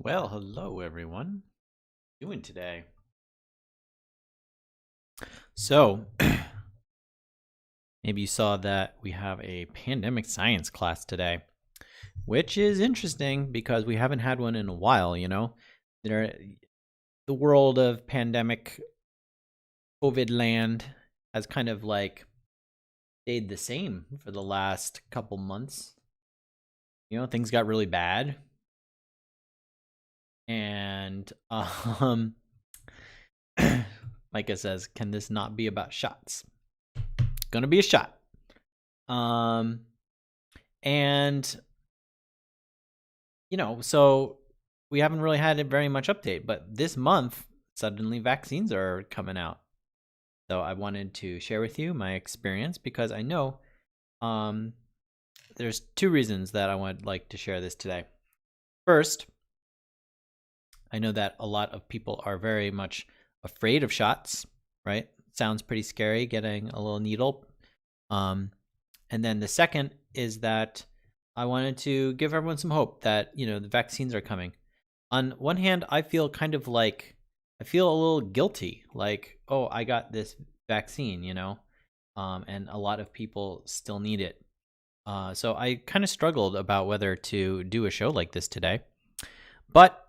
Well, hello everyone. How you doing today? So, maybe you saw that we have a pandemic science class today, which is interesting because we haven't had one in a while, There the world of pandemic COVID land has kind of like stayed the same for the last couple months. Things got really bad. And Micah says, "Can this not be about shots?" Gonna be a shot. Um, and so we haven't really had very much update, but this month suddenly vaccines are coming out. So I wanted to share with you my experience because I know there's two reasons that I would like to share this today. First, I know that a lot of people are very much afraid of shots, right? Sounds pretty scary getting a little needle. And then the second is that I wanted to give everyone some hope that, the vaccines are coming. On one hand, I feel kind of like, I feel a little guilty, like, oh, I got this vaccine, and a lot of people still need it. So I kind of struggled about whether to do a show like this today. But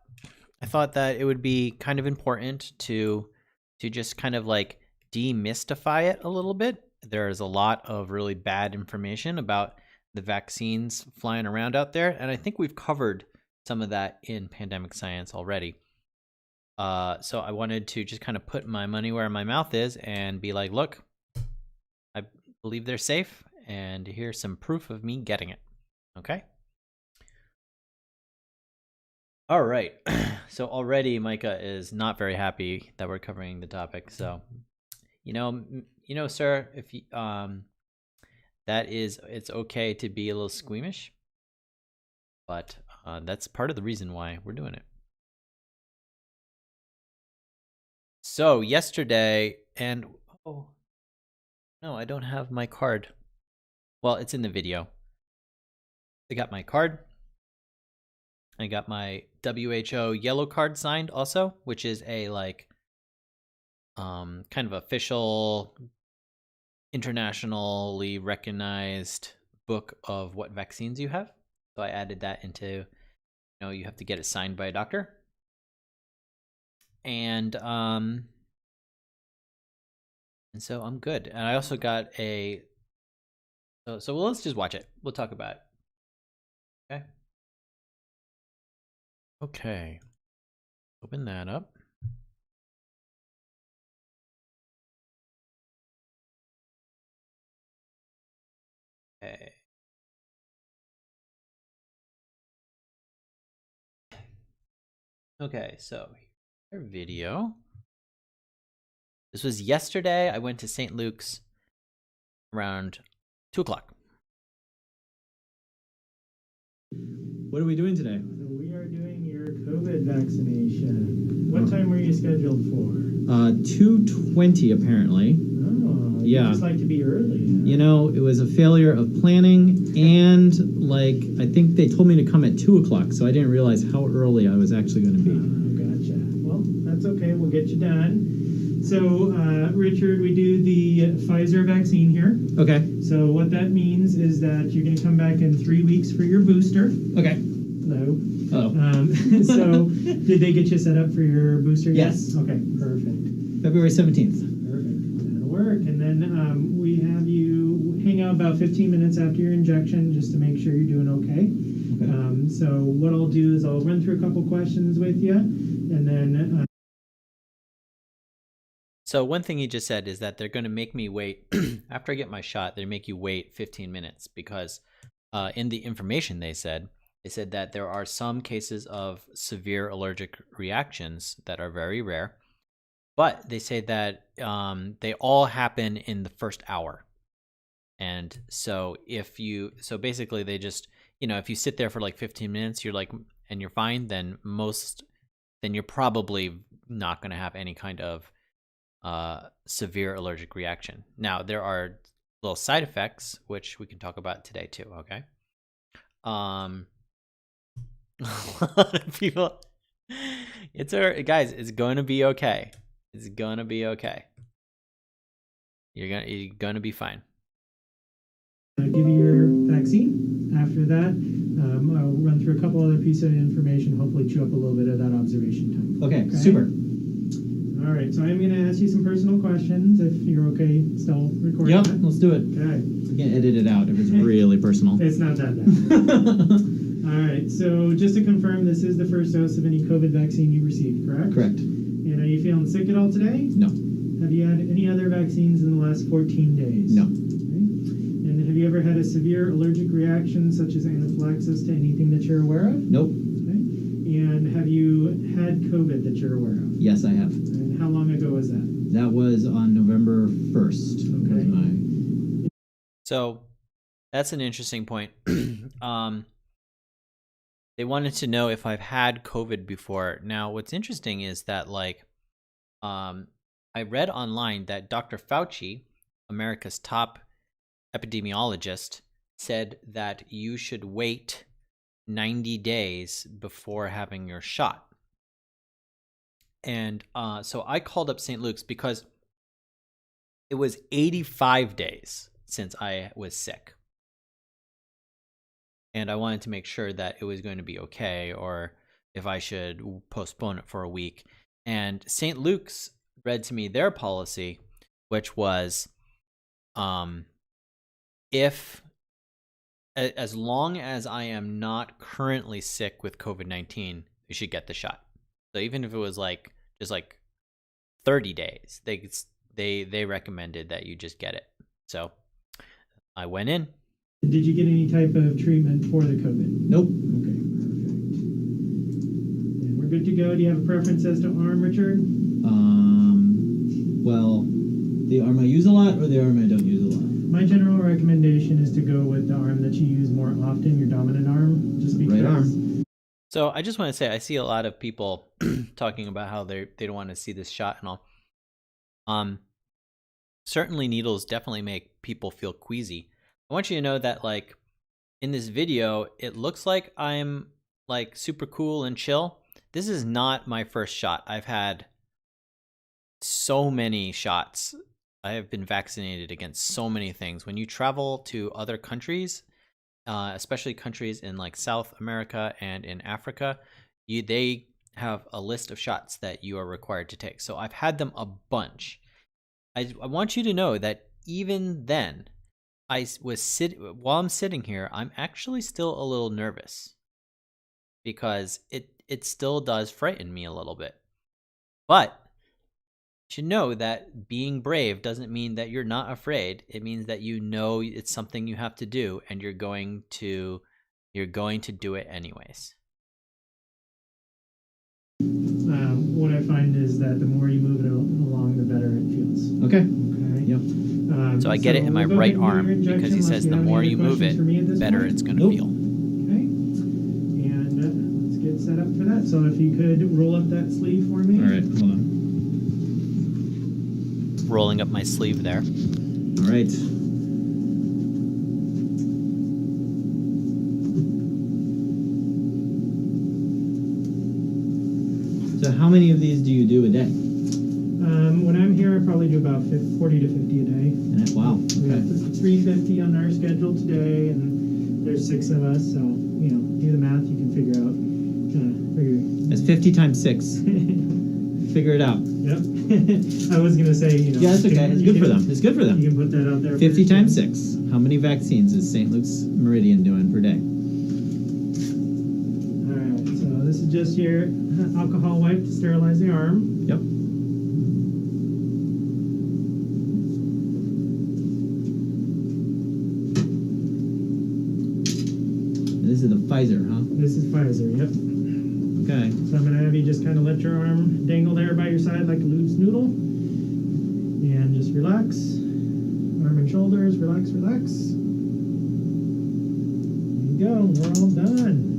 I thought that it would be kind of important to just kind of like demystify it a little bit. There's a lot of really bad information about the vaccines flying around out there, and I think we've covered some of that in pandemic science already. So I wanted to just kind of put my money where my mouth is and be like, look, I believe they're safe, and here's some proof of me getting it. Okay? All right. So already Micah is not very happy that we're covering the topic. So, sir, if you, it's okay to be a little squeamish, but that's part of the reason why we're doing it. So yesterday, and oh no, I don't have my card. Well, it's in the video. I got my card. I got my WHO yellow card signed also, which is a kind of official, internationally recognized book of what vaccines you have. So I added that into, you have to get it signed by a doctor. And so I'm good. And I also got a so let's just watch it. We'll talk about it. Okay. Okay. Open that up. Okay. Okay, so your video. This was yesterday. I went to St. Luke's around 2 o'clock. What are we doing today? So we are doing your COVID vaccination. What time were you scheduled for? 2:20 apparently. Oh, yeah. You just like to be early. Huh? It was a failure of planning, and I think they told me to come at 2 o'clock, so I didn't realize how early I was actually going to be. Gotcha. Well, that's okay. We'll get you done. So, Richard, we do the Pfizer vaccine here. Okay. So what that means is that you're going to come back in 3 weeks for your booster. Okay. No. Oh. So did they get you set up for your booster yet? Yes. Okay, perfect. February 17th. Perfect. That'll work. And then we have you hang out about 15 minutes after your injection just to make sure you're doing okay. So what I'll do is I'll run through a couple questions with you, and then... So one thing he just said is that they're going to make me wait after I get my shot. They make you wait 15 minutes because in the information they said that there are some cases of severe allergic reactions that are very rare, but they say that they all happen in the first hour. And so basically they just, if you sit there for like 15 minutes, and you're fine, then you're probably not going to have any kind of severe allergic reaction. Now, there are little side effects, which we can talk about today too, okay? A lot of people It's guys, it's going to be okay. It's going to be okay. You're going to be fine. Give you your vaccine. After that, I'll run through a couple other pieces of information, hopefully chew up a little bit of that observation time. Okay, super. All right, so I'm going to ask you some personal questions if you're okay still recording. Yep, that. let's do it. Okay. We can edit it out if it's really personal. It's not that bad. All right, so just to confirm, this is the first dose of any COVID vaccine you received, correct? Correct. And are you feeling sick at all today? No. Have you had any other vaccines in the last 14 days? No. Okay. And have you ever had a severe allergic reaction, such as anaphylaxis, to anything that you're aware of? Nope. Okay. And have you had COVID that you're aware of? Yes, I have. And how long ago was that? That was on November 1st. Okay. Was So that's an interesting point. They wanted to know if I've had COVID before. Now, what's interesting is that, like, I read online that Dr. Fauci, America's top epidemiologist, said that you should wait 90 days before having your shot. And so I called up St. Luke's because it was 85 days since I was sick. And I wanted to make sure that it was going to be okay, or if I should postpone it for a week. And St. Luke's read to me their policy, which was if as long as I am not currently sick with COVID-19, you should get the shot. So even if it was like just like 30 days, they recommended that you just get it. So I went in. Did you get any type of treatment for the COVID? Nope. Okay, perfect. And we're good to go. Do you have a preference as to arm, Richard? Well, the arm I use a lot or the arm I don't use a lot? My general recommendation is to go with the arm that you use more often, your dominant arm, just because. Right arm. So I just want to say I see a lot of people talking about how they don't want to see this shot and all. Certainly needles definitely make people feel queasy. I want you to know that, like, in this video, it looks like I'm like super cool and chill. This is not my first shot. I've had so many shots. I have been vaccinated against so many things. When you travel to other countries, especially countries in like South America and in Africa, they have a list of shots that you are required to take. So I've had them a bunch. I want you to know that even then, while I'm sitting here, I'm actually still a little nervous because it still does frighten me a little bit. But you should know that being brave doesn't mean that you're not afraid. It means that you know it's something you have to do, and you're going to do it anyways. What I find is that the more you move it along, the better it feels. Okay. Okay. Yep. So I get it in my we'll go right ahead and do your arm injection because he unless says you the have any more other you move questions it, for me at this better point. it's going to Nope. feel. Okay. And let's get set up for that. So if you could roll up that sleeve for me. All right, hold on. Rolling up my sleeve there. All right. So how many of these do you do a day? When I'm here, I probably do about 40 to 50 a day. Wow. We Okay. have 350 on our schedule today, and there's 6 of us, so, you know, do the math, you can figure out. That's 50 times 6. Figure it out. Yep. I was going to say, you know. Yeah, that's okay. It's good for them. It's good for them. You can put that out there. 50 first. times 6. How many vaccines is St. Luke's Meridian doing per day? All right, so this is just your alcohol wipe to sterilize the arm. Yep. This is the Pfizer, huh? This is Pfizer, yep. Okay. So I'm going to have you just kind of let your arm dangle there by your side like a loose noodle. And just relax. Arm and shoulders, relax, relax. There you go, we're all done.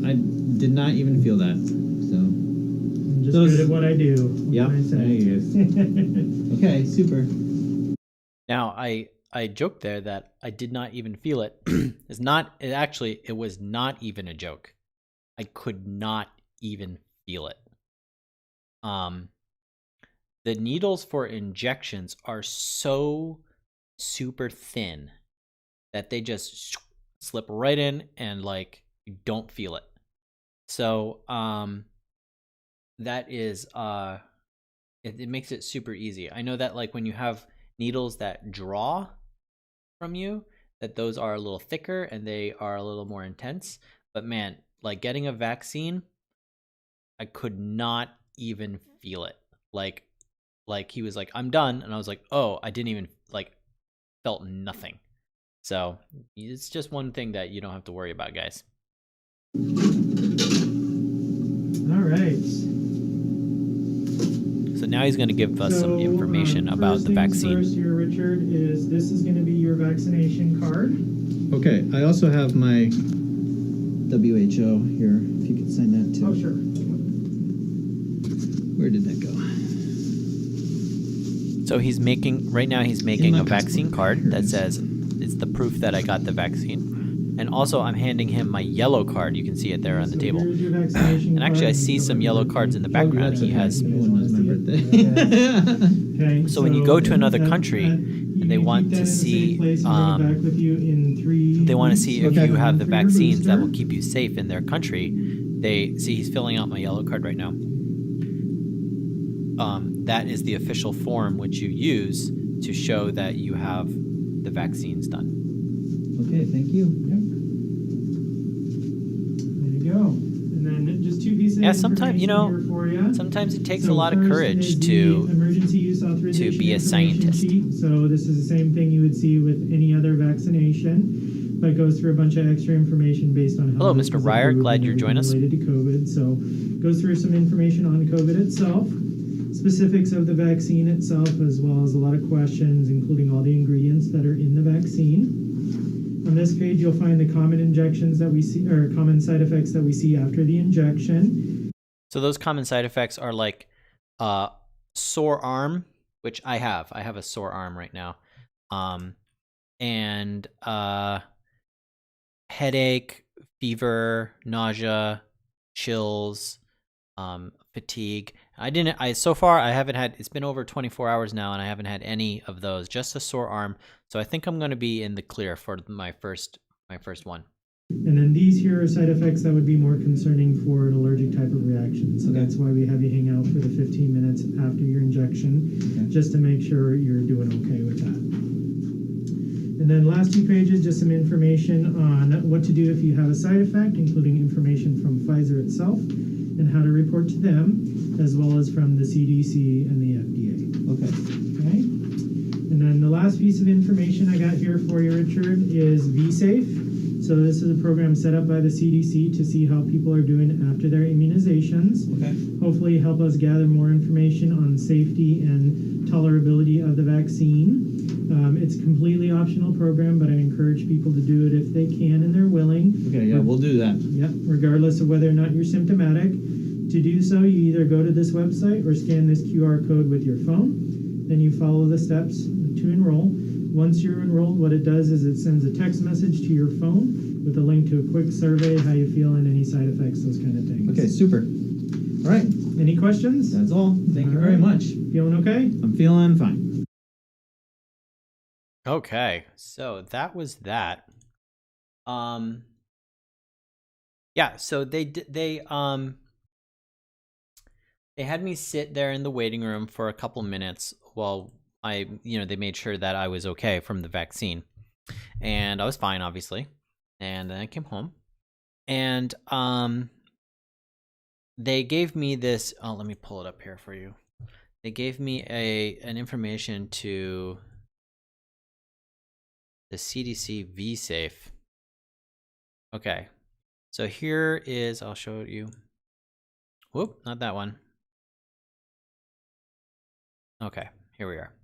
I did not even feel that. So. I'm just Those- good at what I do. What Yep. can I There you say? Okay, super. Now, I joked there that I did not even feel it. It was not even a joke. I could not even feel it. The needles for injections are so super thin that they just slip right in and like you don't feel it. So that is it makes it super easy. I know that like when you have needles that draw from you, that those are a little thicker and they are a little more intense. But man, like getting a vaccine, I could not even feel it. Like he was like, I'm done. And I was like, oh, I didn't even like felt nothing. So it's just one thing that you don't have to worry about, guys. All right. So now he's going to give us some information about the vaccine. First here, Richard, is this is going to be your vaccination card. Okay, I also have my WHO here, if you could sign that too. Oh, sure. Where did that go? So he's making a vaccine card that says it's the proof that I got the vaccine. And also I'm handing him my yellow card. You can see it there on the table. And actually I see some yellow cards in the background. He has. Everyone knows my birthday. Okay, So when you go to another country and they want to see if you have the vaccines that will keep you safe in their country, they see he's filling out my yellow card right now. That is the official form which you use to show that you have the vaccines done. Okay, thank you. Yep. There you go. And then just two pieces of sometimes, information here for you. sometimes it takes So a lot of first courage is the to emergency use authorization be a information scientist. sheet. So this is the same thing you would see with any other vaccination, but goes through a bunch of extra information based on how. Hello, this Mr. was Ryer. approved Glad and you joined us. Related to COVID. So goes through some information on COVID itself, specifics of the vaccine itself, as well as a lot of questions, including all the ingredients that are in the vaccine. On this page, you'll find the common injections that we see, or common side effects that we see after the injection. So those common side effects are like sore arm, which I have. I have a sore arm right now. And headache, fever, nausea, chills, fatigue. So far I haven't had, it's been over 24 hours now and I haven't had any of those, just a sore arm. So I think I'm going to be in the clear for my first one. And then these here are side effects that would be more concerning for an allergic type of reaction. So that's why we have you hang out for the 15 minutes after your injection, just to make sure you're doing okay with that. And then last two pages, just some information on what to do if you have a side effect, including information from Pfizer itself and how to report to them, as well as from the CDC and the FDA. Okay. And then the last piece of information I got here for you, Richard, is VSafe. So this is a program set up by the CDC to see how people are doing after their immunizations. Okay. Hopefully help us gather more information on safety and tolerability of the vaccine. It's a completely optional program, but I encourage people to do it if they can and they're willing. Okay, yeah, we'll do that. Yep, regardless of whether or not you're symptomatic. To do so, you either go to this website or scan this QR code with your phone. Then you follow the steps to enroll. Once you're enrolled, what it does is it sends a text message to your phone with a link to a quick survey, how you feel, and any side effects, those kind of things. Okay, super. All right. Any questions? That's all. Thank you very much. Feeling okay? I'm feeling fine. Okay, so that was that. Yeah, so they had me sit there in the waiting room for a couple minutes while they made sure that I was okay from the vaccine. And I was fine, obviously. And then I came home. And they gave me this, let me pull it up here for you. They gave me an information to the CDC VSafe. Okay. So here is, I'll show it you. Whoop, not that one. Okay, here we are.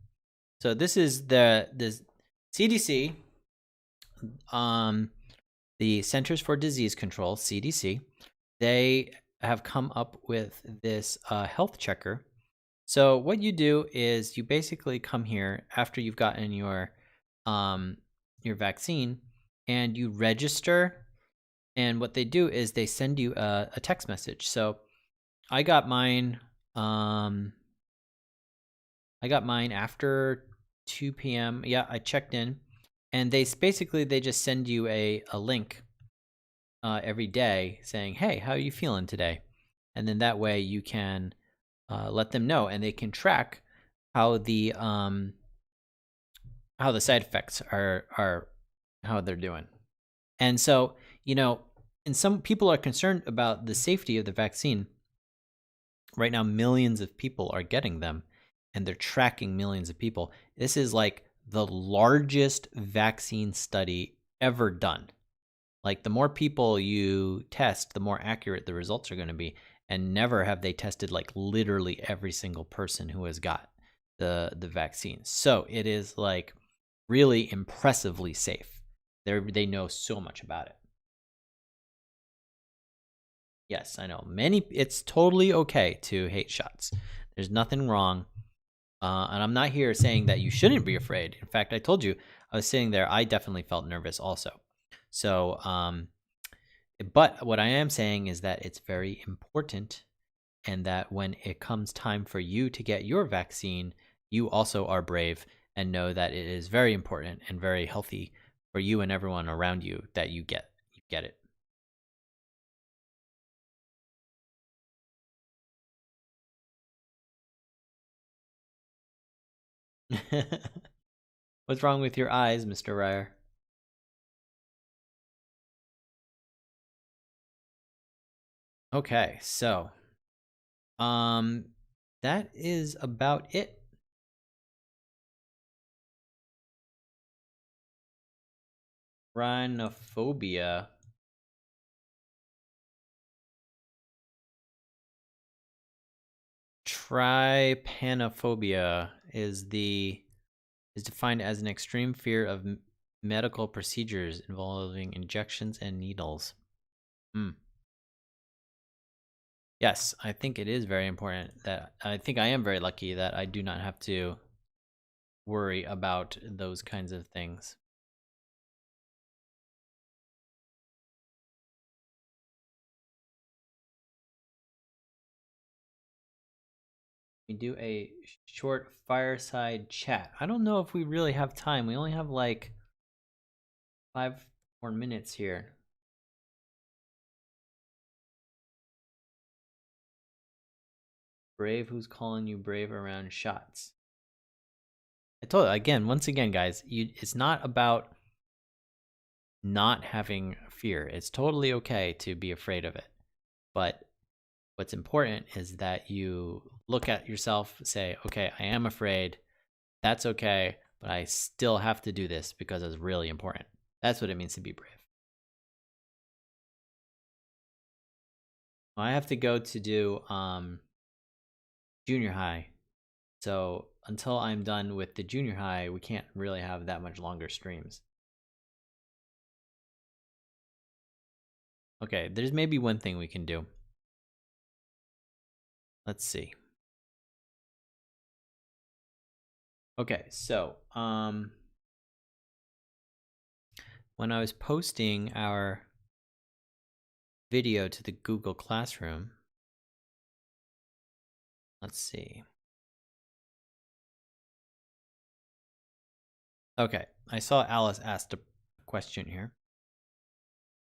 So this is the CDC, the Centers for Disease Control, CDC. They have come up with this health checker. So what you do is you basically come here after you've gotten your vaccine and you register And what they do is they send you a text message. So I got mine. I got mine after 2 p.m. Yeah, I checked in, and they just send you a link every day saying, "Hey, how are you feeling today?" And then that way you can let them know, and they can track how the side effects are how they're doing. And so, and some people are concerned about the safety of the vaccine. Right now, millions of people are getting them, and they're tracking millions of people. This is like the largest vaccine study ever done. Like, the more people you test, the more accurate the results are going to be. And never have they tested like literally every single person who has got the vaccine. So it is like really impressively safe. They know so much about it. Yes, I know. It's totally okay to hate shots. There's nothing wrong. And I'm not here saying that you shouldn't be afraid. In fact, I told you, I was sitting there, I definitely felt nervous also. So, but what I am saying is that it's very important, and that when it comes time for you to get your vaccine, you also are brave and know that it is very important and very healthy for you and everyone around you that you get it. What's wrong with your eyes, Mr. Ryer? Okay, so um that is about it. Rhinophobia. Trypanophobia is defined as an extreme fear of medical procedures involving injections and needles. Hmm. Yes, I think it is very important that I think I am very lucky that I do not have to worry about those kinds of things. We do a short fireside chat. I don't know if we really have time. We only have like 5 more minutes here. Brave, who's calling you brave around shots? I told you again, once again, guys, it's not about not having fear. It's totally okay to be afraid of it. But what's important is that you look at yourself, say, okay, I am afraid. That's okay, but I still have to do this because it's really important. That's what it means to be brave. I have to go to do junior high. So until I'm done with the junior high, we can't really have that much longer streams. Okay, there's maybe one thing we can do. Let's see. Okay, so when I was posting our video to the Google Classroom, let's see. Okay, I saw Alice asked a question here.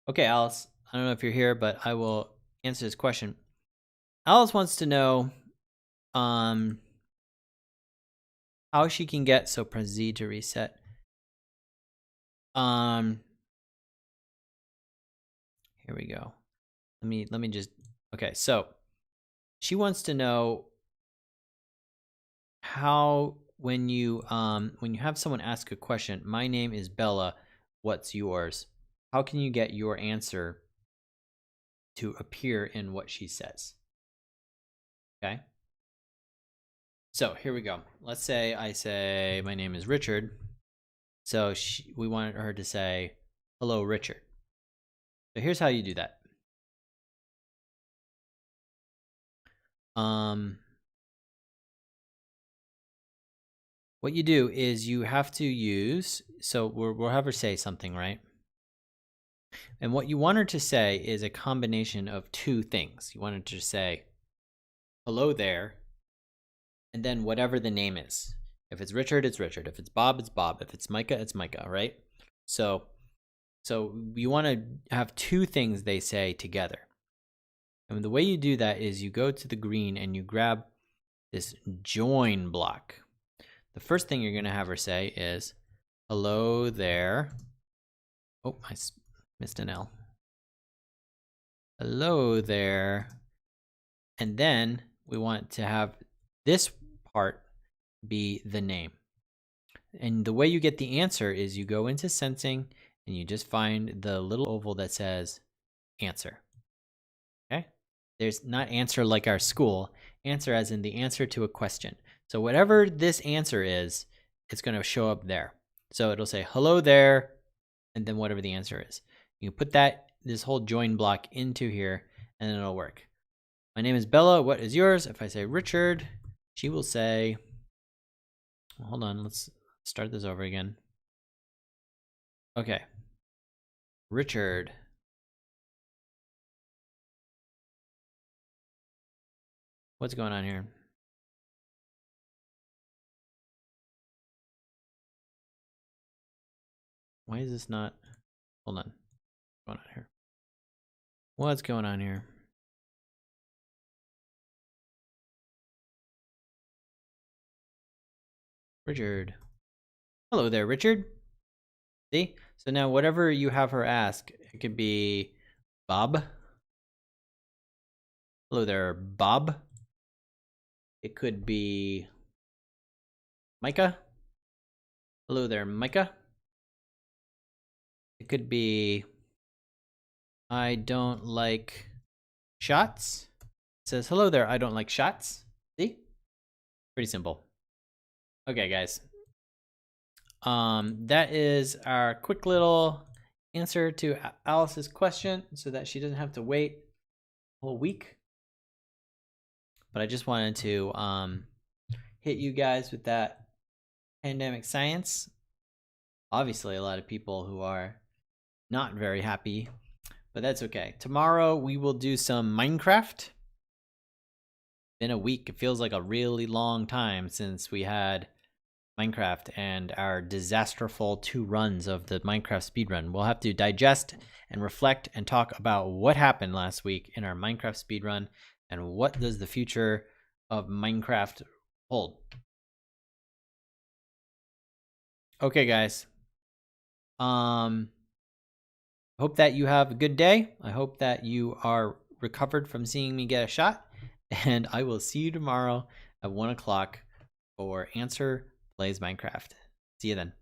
Okay, Alice, I don't know if you're here, but I will answer this question. Alice wants to know how she can get, so press Z to reset. Here we go. Let me just, okay, so she wants to know how when you have someone ask a question, my name is Bella, what's yours? How can you get your answer to appear in what she says? Okay. So here we go. Let's say I say my name is Richard. So we wanted her to say, hello, Richard. So here's how you do that. What you do is you have to use, so we'll have her say something, right? And what you want her to say is a combination of two things. You want her to say, hello there, and then whatever the name is. If it's Richard, it's Richard. If it's Bob, it's Bob. If it's Micah, it's Micah, right? So you want to have two things they say together. And the way you do that is you go to the green and you grab this join block. The first thing you're going to have her say is, hello there. Oh, I missed an L. Hello there. And then we want to have this part be the name. And the way you get the answer is you go into sensing and you just find the little oval that says answer. Okay? There's not answer like our school, answer as in the answer to a question. So whatever this answer is, it's going to show up there. So it'll say hello there, and then whatever the answer is. You put this whole join block into here, and then it'll work. My name is Bella. What is yours? If I say Richard, she will say, well, hold on, let's start this over again. Okay. Richard. What's going on here? Why is this not? Hold on. What's going on here? What's going on here? Richard. Hello there, Richard. See? So now whatever you have her ask, it could be Bob. Hello there, Bob. It could be Micah. Hello there, Micah. It could be I don't like shots. It says, hello there, I don't like shots. See? Pretty simple. Okay, guys. That is our quick little answer to Alice's question so that she doesn't have to wait a whole week. But I just wanted to hit you guys with that pandemic science. Obviously, a lot of people who are not very happy, but that's okay. Tomorrow we will do some Minecraft. Been a week. It feels like a really long time since we had Minecraft and our disasterful 2 runs of the Minecraft speedrun. We'll have to digest and reflect and talk about what happened last week in our Minecraft speedrun and what does the future of Minecraft hold. Okay, guys. Hope that you have a good day. I hope that you are recovered from seeing me get a shot. And I will see you tomorrow at 1 o'clock for Answer Plays Minecraft. See you then.